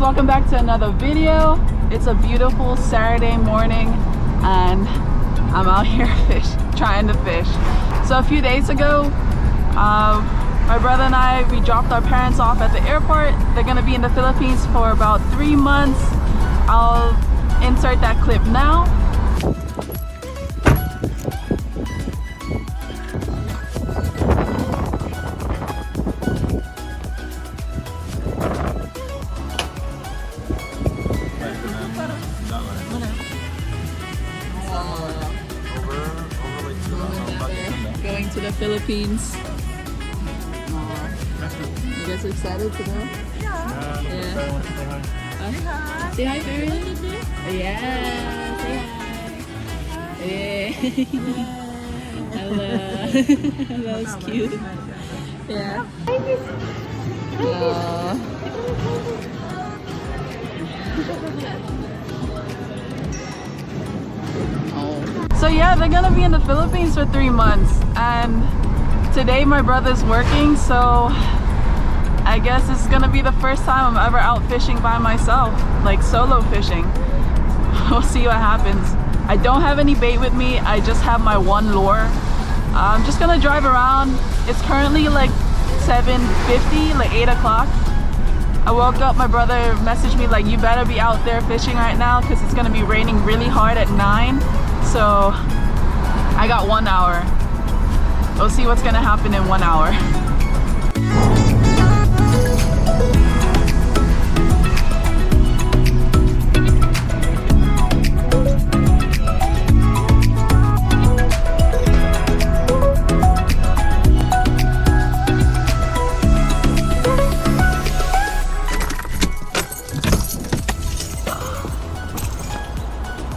welcome back to another video. It's a beautiful Saturday morning and I'm out here trying to fish. So a few days ago, my brother and we dropped our parents off at the airport. They're gonna be in the Philippines for about 3 months. I'll insert that clip now. Going to the Philippines. You guys excited to go? Yeah. Say hi, Barry. Yeah. Say hi. Yeah. Hello. That was cute. Yeah. So yeah, they're gonna be in the Philippines for 3 months, and today my brother's working, so I guess this is gonna be the first time I'm ever out fishing by myself, like solo fishing. We'll see what happens. I don't have any bait with me. I just have my one lure. I'm just gonna drive around. It's currently like 7:50, like 8 o'clock. I woke up, my brother messaged me like, you better be out there fishing right now because it's gonna be raining really hard at 9. So I got 1 hour. We'll see what's gonna happen in 1 hour.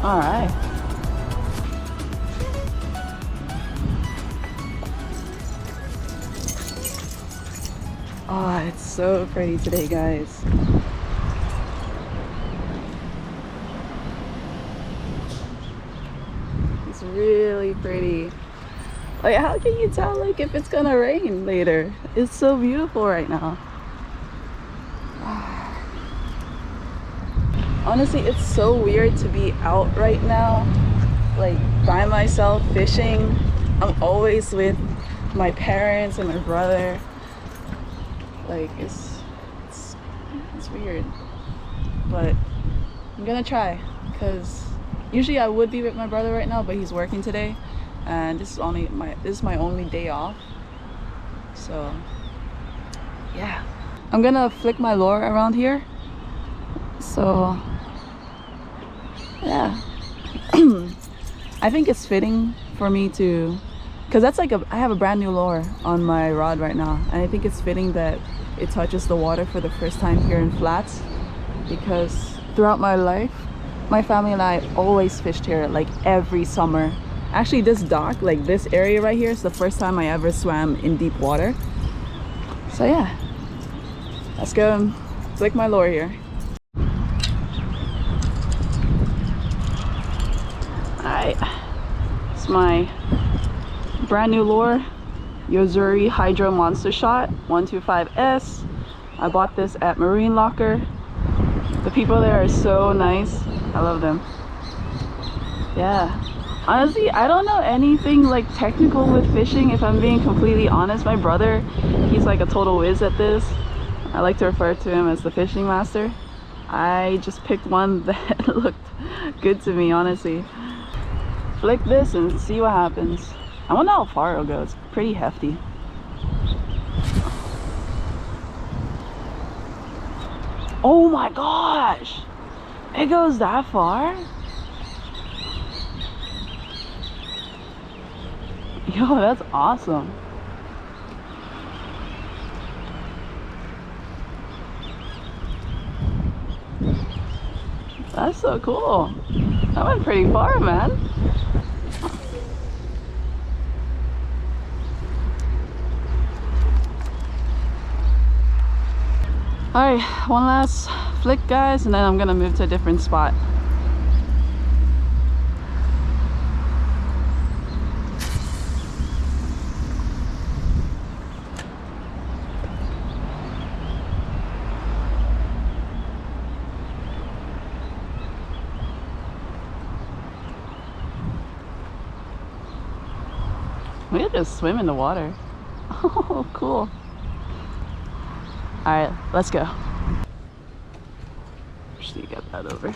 All right. Oh, it's so pretty today, guys. It's really pretty. Like, how can you tell like if it's gonna rain later? It's so beautiful right now. Honestly, it's so weird to be out right now, like by myself fishing. I'm always with my parents and my brother. Like it's weird, but I'm gonna try, because usually I would be with my brother right now, but he's working today, and this is my only day off. So yeah, I'm gonna flick my lure around here. So yeah. I think it's fitting for me to, because that's like I have a brand new lure on my rod right now, and I think it's fitting that it touches the water for the first time here in Flats, because throughout my life my family and I always fished here, like every summer. Actually, this dock, like this area right here, is the first time I ever swam in deep water. So yeah, let's go and flick my lure here. Alright, it's my brand new lure, Yozuri Hydro Monster Shot 125S. I bought this at Marine Locker. The people there are so nice. I love them. Yeah, honestly, I don't know anything like technical with fishing, if I'm being completely honest. My brother, he's like a total whiz at this. I like to refer to him as the fishing master. I just picked one that looked good to me, honestly. Flick this and see what happens. I wonder how far it'll go. It's pretty hefty. Oh my gosh! It goes that far? Yo, that's awesome. That's so cool. That went pretty far, man. Alright, one last flick, guys, and then I'm gonna move to a different spot. We could just swim in the water. Oh, cool. All right, let's go. Just need to get that over.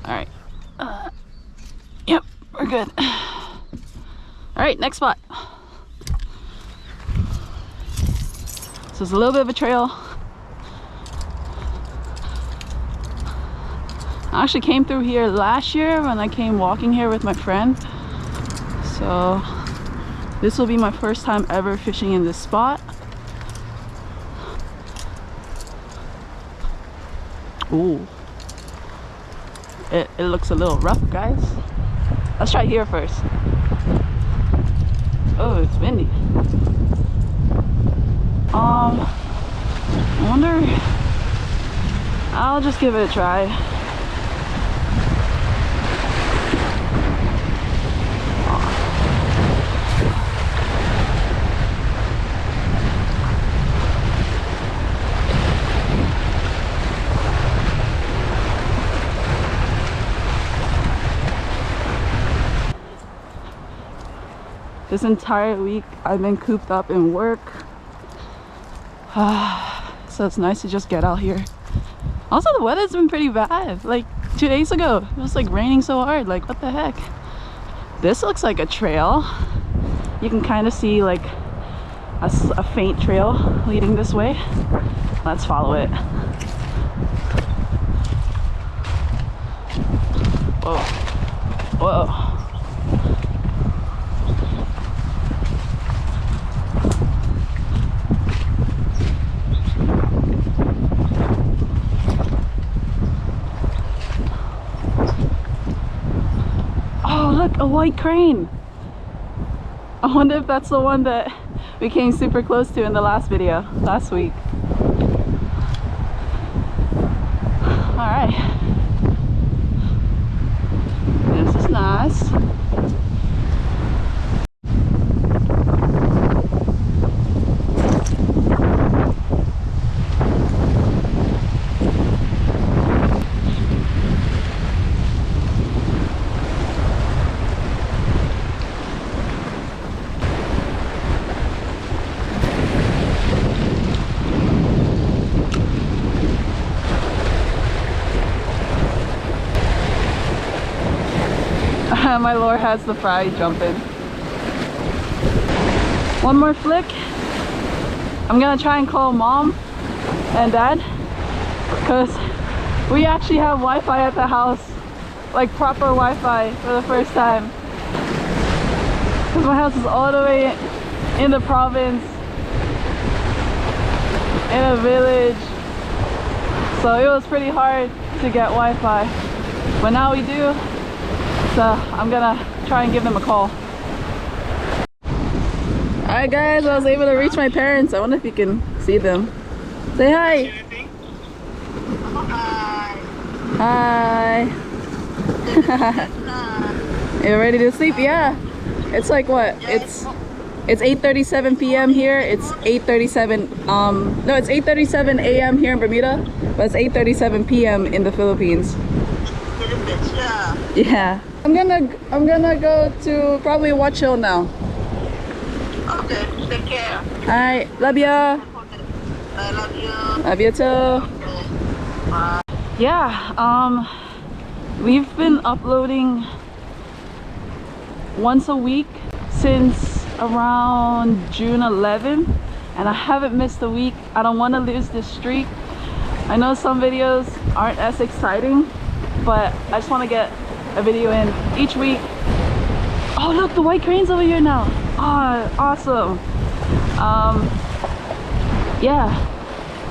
All right. Yep, we're good. All right, next spot. So it's a little bit of a trail. I actually came through here last year when I came walking here with my friend. So this will be my first time ever fishing in this spot. Ooh. It looks a little rough, guys. Let's try here first. Oh, it's windy. I wonder, I'll just give it a try. This entire week I've been cooped up in work. So it's nice to just get out here. Also, the weather's been pretty bad. Like 2 days ago, it was like raining so hard. Like, what the heck? This looks like a trail. You can kind of see like a faint trail leading this way. Let's follow it. Whoa. Whoa. A white crane. I wonder if that's the one that we came super close to in the last video last week. All right, this is nice. My lure has the fry jumping. One more flick. I'm gonna try and call mom and dad because we actually have Wi-Fi at the house, like proper Wi-Fi for the first time. Because my house is all the way in the province, in a village, so it was pretty hard to get Wi-Fi, but now we do. So I'm gonna try and give them a call. Alright guys, I was able to reach my parents. I wonder if you can see them. Say hi. Hi. Hi. You ready to sleep? Yeah. It's like what? It's 8:37 p.m. here. It's 8:37 no, it's 8:37 a.m. here in Bermuda, but it's 8:37 p.m. in the Philippines. Yeah. I'm gonna go to probably Watch Hill now. Okay, take care. Alright, love ya. I love you. Love you too. Okay. Bye. Yeah, we've been uploading once a week since around June 11th, and I haven't missed a week. I don't want to lose this streak. I know some videos aren't as exciting, but I just want to get a video in each week. Oh look, the white crane's over here now. Ah, awesome. Yeah,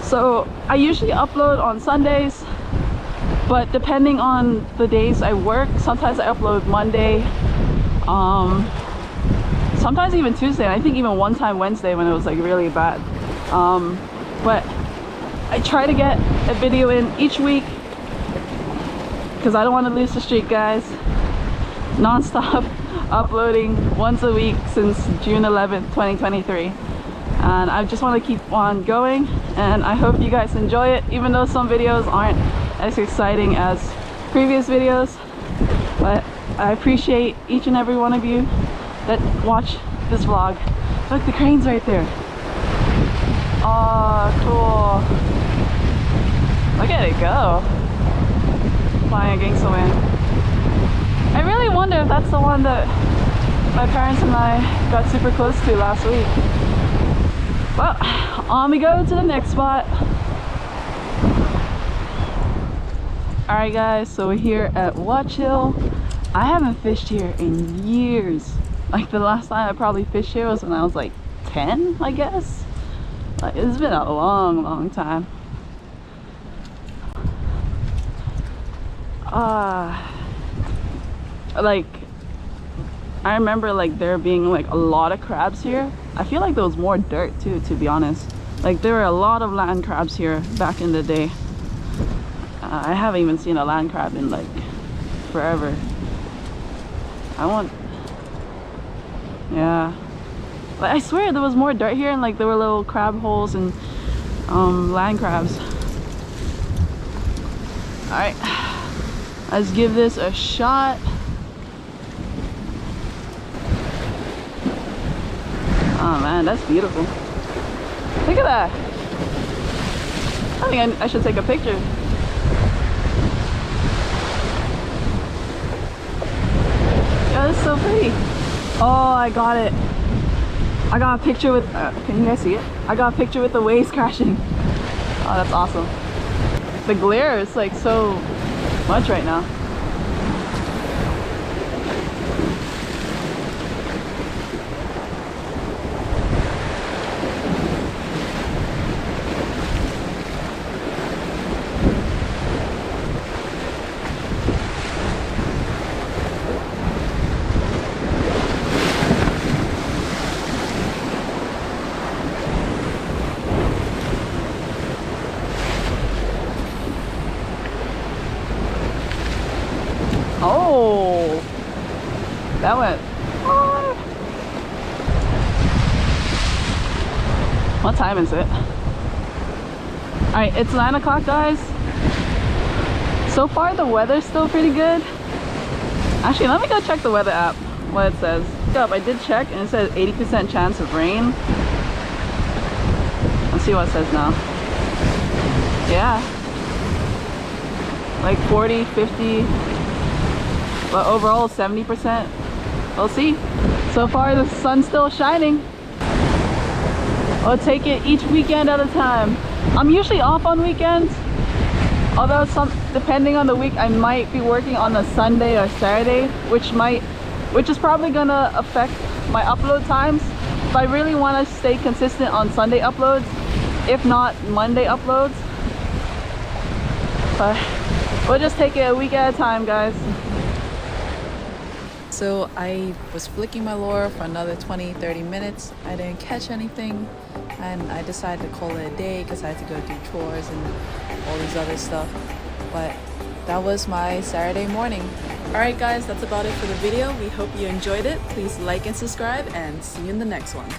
so I usually upload on Sundays, but depending on the days I work, sometimes I upload Monday, sometimes even Tuesday, and I think even one time Wednesday when it was like really bad. But I try to get a video in each week because I don't want to lose the streak, guys. Non-stop uploading once a week since June 11th, 2023. And I just want to keep on going, and I hope you guys enjoy it, even though some videos aren't as exciting as previous videos. But I appreciate each and every one of you that watch this vlog. Look, the crane's right there. Oh, cool. Look at it go. Flying against the wind. I really wonder if that's the one that my parents and I got super close to last week. Well, on we go to the next spot. Alright guys, so we're here at Watch Hill. I haven't fished here in years. Like the last time I probably fished here was when I was like 10, I guess. Like, it's been a long time. Like I remember like there being like a lot of crabs here. I feel like there was more dirt too, to be honest. Like there were a lot of land crabs here back in the day. I haven't even seen a land crab in like forever. Yeah, like I swear there was more dirt here, and like there were little crab holes and land crabs. All right, let's give this a shot. Oh man, that's beautiful. Look at that. I think I should take a picture. Yeah, that's so pretty. Oh, I got it. I got a picture with, can you guys see it? I got a picture with the waves crashing. Oh, that's awesome. The glare is like so much right now. Oh, that went. What time is it? All right, it's 9 o'clock, guys. So far, the weather's still pretty good. Actually, let me go check the weather app, what it says. I did check, and it says 80% chance of rain. Let's see what it says now. Yeah, like 40, 50. But overall 70%. We'll see. So far the sun's still shining. We'll take it each weekend at a time. I'm usually off on weekends, although depending on the week I might be working on a Sunday or Saturday, which is probably gonna affect my upload times. But I really want to stay consistent on Sunday uploads, if not Monday uploads. But we'll just take it a week at a time, guys. So I was flicking my lure for another 20-30 minutes. I didn't catch anything, and I decided to call it a day because I had to go do chores and all these other stuff. But that was my Saturday morning. Alright guys, that's about it for the video. We hope you enjoyed it. Please like and subscribe, and see you in the next one.